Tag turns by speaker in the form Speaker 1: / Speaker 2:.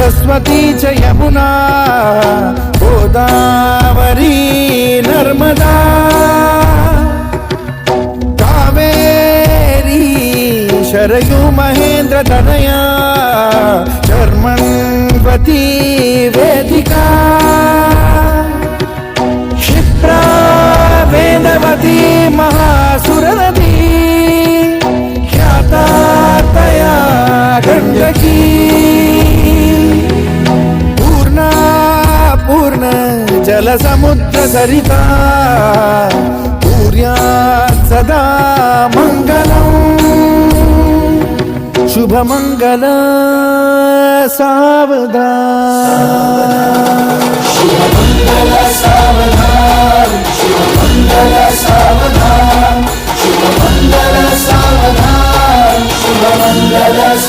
Speaker 1: सरस्वती च यमुना गोदावरी नर्मदा कावेरी शरयू महेंद्र तनया शर्मण्वती वेदिका क्षिप्रा वेदवती महासुरनदी ख्याता तया गण्डकी पूर्णा पूर्ण जलसमुद्र सरिता पूर्यात् सदा मङ्गलम् शुभमङ्गल सावधान
Speaker 2: शुभमङ्गल सावधान शुभमङ्गल सावधान शुभमङ्गल सावधान शुभमङ्गल